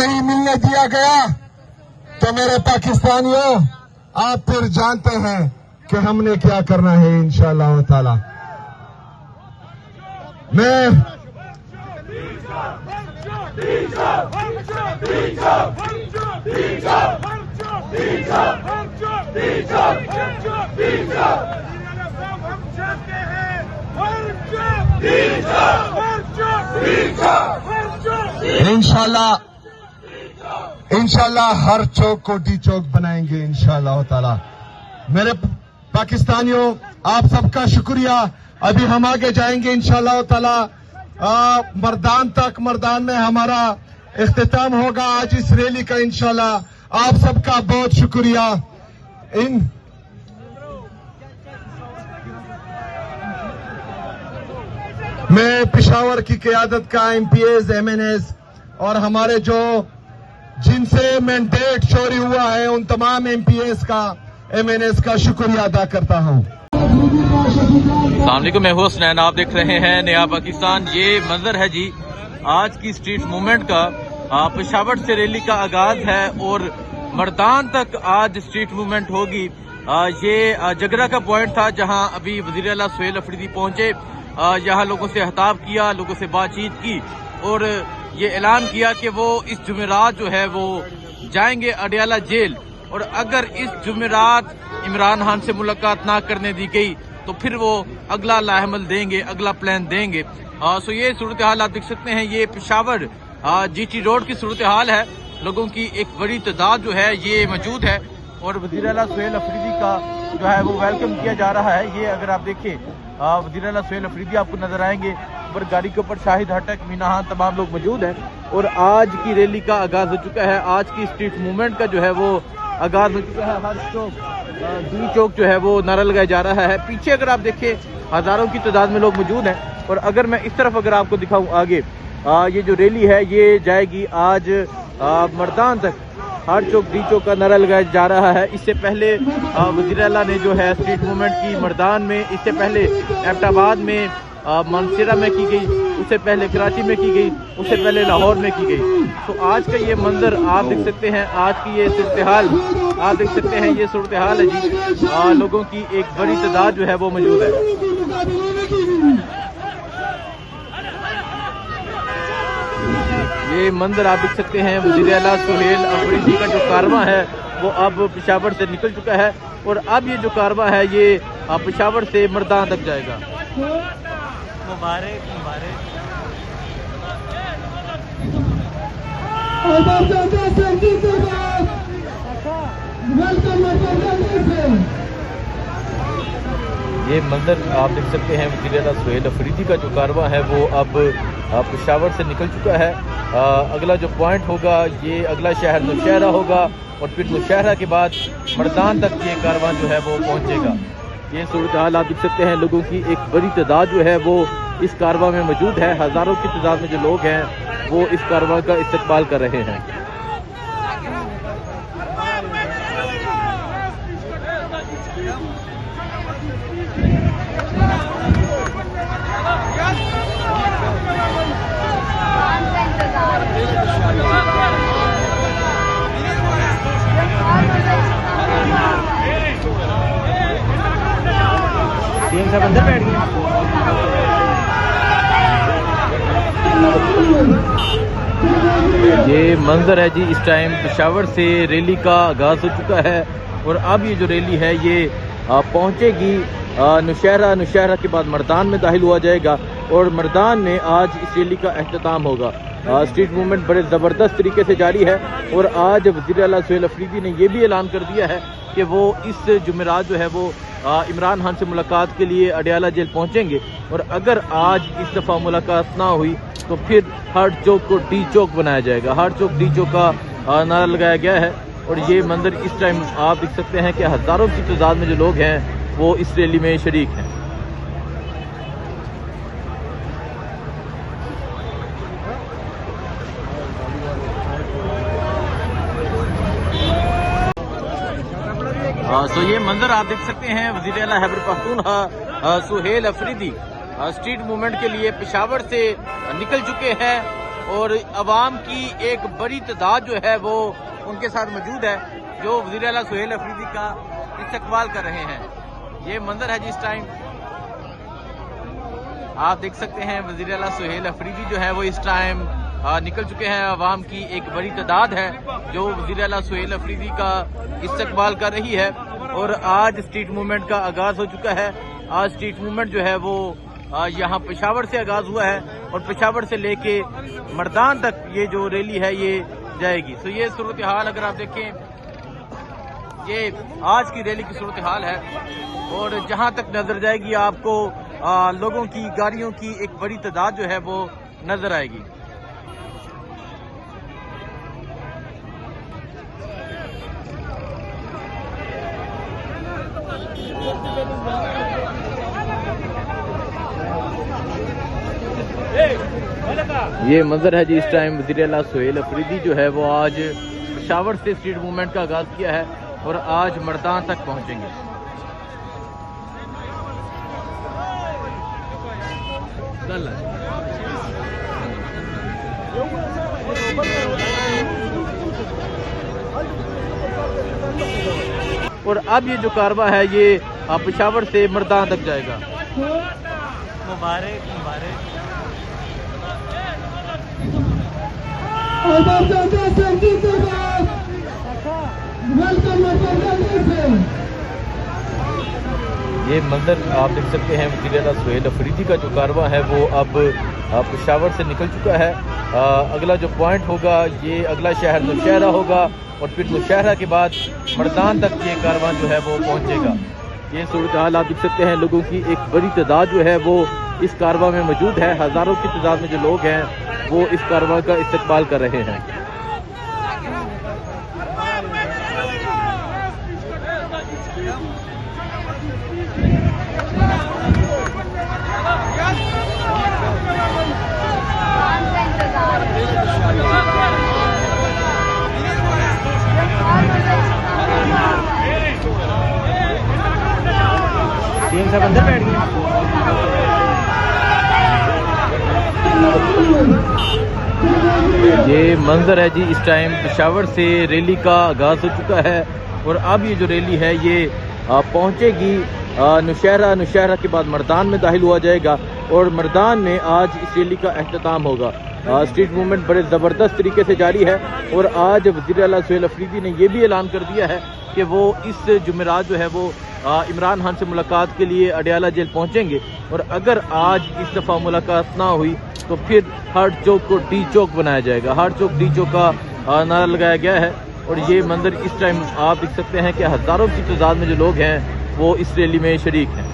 नहीं मिलने दिया गया तो मेरे पाकिस्तानियों, आप फिर जानते हैं कि हमने क्या करना है इंशाअल्लाह ताला। मैं इंशाल्लाह हर चौक को डी चौक बनाएंगे इंशाल्लाह ताला। मेरे पाकिस्तानियों, आप सबका शुक्रिया। अभी हम आगे जाएंगे इंशाल्लाह ताला। मर्दान में हमारा इख्तिताम होगा आज इस रैली का इंशाल्लाह। आप सबका बहुत शुक्रिया। मैं पेशावर की क़यादत का MPs, MNs और हमारे जो जिनसे मैंडेट चोरी हुआ है उन तमाम MPs का, MNs का शुक्रिया अदा करता हूं। अस्सलाम वालेकुम, मैं हूं हुसनैन, आप देख रहे हैं नया पाकिस्तान। ये मंजर है जी आज की स्ट्रीट मूवमेंट का। पेशावर से रैली का आगाज है और मर्दान तक आज स्ट्रीट मूवमेंट होगी। ये जगरा का पॉइंट था जहां अभी वज़ीर आला सुहेल अफरीदी पहुंचे। यहाँ लोगों से खिताब किया, लोगों से बातचीत की और ये ऐलान किया कि वो इस जुमेरात जो है वो जाएंगे अडियाला जेल, और अगर इस जुमेरात इमरान खान से मुलाकात ना करने दी गई तो फिर वो अगला लाहमल देंगे, अगला प्लान देंगे। सो ये सूरत हाल आप देख सकते हैं। ये पेशावर GT रोड की सूरत हाल है। लोगों की एक बड़ी तादाद जो है ये मौजूद है और वज़ीर आला सुहेल अफरीदी का जो है वो वेलकम किया जा रहा है। ये अगर आप देखें वज़ीर आला सुहेल अफरीदी आपको नजर आएंगे। ऊपर गाड़ी के ऊपर शाहिद हटक, मीना खान, तमाम लोग मौजूद हैं और आज की रैली का आगाज हो चुका है। आज की स्ट्रीट मूवमेंट का जो है वो आगाज हो चुका है। हर चौक डी चौक जो है वो नारा लगाया जा रहा है। पीछे अगर आप देखें हजारों की तादाद में लोग मौजूद हैं और अगर मैं इस तरफ अगर आपको दिखाऊं आगे, ये जो रैली है ये जाएगी आज मर्दान तक। हर चौक डी चौक का नारा लगाया जा रहा है। इससे पहले वज़ीर आला ने जो है स्ट्रीट मूवमेंट की मर्दान में, इससे पहले एबटाबाद में, मानसरा में की गई, उससे पहले कराची में की गई, उससे पहले लाहौर में की गई। तो आज का ये मंजर आप देख सकते हैं। आज की ये सूरत हाल आप देख सकते हैं। ये सूरत हाल है जी। लोगों की एक बड़ी तादाद जो है वो मौजूद है। ये मंजर आप देख सकते हैं। वज़ीर आला सुहेल अफरीदी का जो कारवां है वो अब पेशावर से निकल चुका है और अब ये जो कारवां है ये पेशावर से मर्दान तक जाएगा। मुबारक मुबारक। ये मंजर आप देख सकते हैं। वज़ीर आला सुहेल अफरीदी का जो कारवां है वो अब पेशावर से निकल चुका है। अगला जो पॉइंट होगा ये अगला शहर नौशहरा होगा और फिर नौशहरा के बाद मर्दान तक ये कारवां जो है वो पहुंचेगा। ये सूरत हाल आप देख सकते हैं। लोगों की एक बड़ी तादाद जो है वो इस कारवां में मौजूद है। हजारों की तादाद में जो लोग हैं वो इस कारवां का इस्तकबाल कर रहे हैं। सब अंदर बैठ गए। ये मंजर है जी। इस टाइम पेशावर से रैली का आगाज हो चुका है और अब ये जो रैली है ये पहुंचेगी नौशहरा। नौशहरा के बाद मर्दान में दाखिल हुआ जाएगा और मर्दान में आज इस रैली का अख्तिताम होगा। स्ट्रीट मूवमेंट बड़े ज़बरदस्त तरीके से जारी है और आज वज़ीर आला सुहेल अफरीदी ने यह भी ऐलान कर दिया है कि वो इस जुमेरात जो है वो इमरान खान से मुलाकात के लिए अडियाला जेल पहुंचेंगे और अगर आज इस दफ़ा मुलाकात ना हुई तो फिर हर चौक को डी चौक बनाया जाएगा। हर चौक डी चौक का नारा लगाया गया है और ये मंजर इस टाइम आप देख सकते हैं कि हज़ारों की तादाद में जो लोग हैं वो इस रैली में शरीक हैं। तो ये मंजर आप देख सकते हैं। वज़ीर आला खैबर पख्तूनख्वा सुहेल अफरीदी स्ट्रीट मूवमेंट के लिए पेशावर से निकल चुके हैं और अवाम की एक बड़ी तादाद जो है वो उनके साथ मौजूद है, जो वज़ीर आला सुहेल अफरीदी का इस्तकबाल कर रहे हैं। ये मंजर है जी इस टाइम आप देख सकते हैं। वज़ीर आला सुहेल अफरीदी जो है वो इस टाइम निकल चुके हैं। अवाम की एक बड़ी तादाद है जो वज़ीर आला सुहेल अफरीदी का इस्तकबाल कर रही है। और आज स्ट्रीट मूवमेंट का आगाज हो चुका है। आज स्ट्रीट मूवमेंट जो है वो यहाँ पेशावर से आगाज हुआ है और पेशावर से लेके मर्दान तक ये जो रैली है ये जाएगी। तो ये सूरत हाल अगर आप देखें, ये आज की रैली की सूरत हाल है। और जहां तक नजर जाएगी आपको लोगों की, गाड़ियों की एक बड़ी तादाद जो है वो नजर आएगी। ये मंजर है जी इस टाइम वज़ीर आला सुहेल अफरीदी जो है वो आज पेशावर से स्ट्रीट मूवमेंट का आगाज किया है और आज मर्दान तक पहुंचेंगे। और अब ये जो कारवा है ये पेशावर से मर्दान तक जाएगा। मुबारक मुबारक। ये मंजर आप देख सकते हैं वज़ीर आला सुहेल अफरीदी का जो कारवा है वो अब पेशावर से निकल चुका है। अगला जो पॉइंट होगा ये अगला शहर नौशहरा होगा और फिर नौशहरा के बाद मर्दान तक ये कारवा जो है वो पहुंचेगा। ये सूरत हाल आप देख सकते हैं। लोगों की एक बड़ी तादाद जो है वो इस कारवा में मौजूद है। हजारों की तादाद में जो लोग हैं वो इस कारवा का इस्तकबाल कर रहे हैं। तीन सब अंदर बैठ गए। ये मंजर है जी इस टाइम पेशावर से रैली का आगाज हो चुका है और अब ये जो रैली है ये पहुंचेगी नौशहरा। नौशहरा के बाद मर्दान में दाखिल हुआ जाएगा और मर्दान में आज इस रैली का अख्ताम होगा। स्ट्रीट मूवमेंट बड़े ज़बरदस्त तरीके से जारी है और आज वज़ीर आला सुहेल अफरीदी ने यह भी ऐलान कर दिया है कि वो इस जुमेरात जो है वो इमरान खान से मुलाकात के लिए अडयाला जेल पहुंचेंगे। और अगर आज इस दफ़ा मुलाकात ना हुई तो फिर हार्ट चौक को डी चौक बनाया जाएगा। हार्ट चौक डी चौक का नारा लगाया गया है। और ये मंजर इस टाइम आप देख सकते हैं कि हज़ारों की तादाद में जो लोग हैं वो इस रैली में शरीक हैं।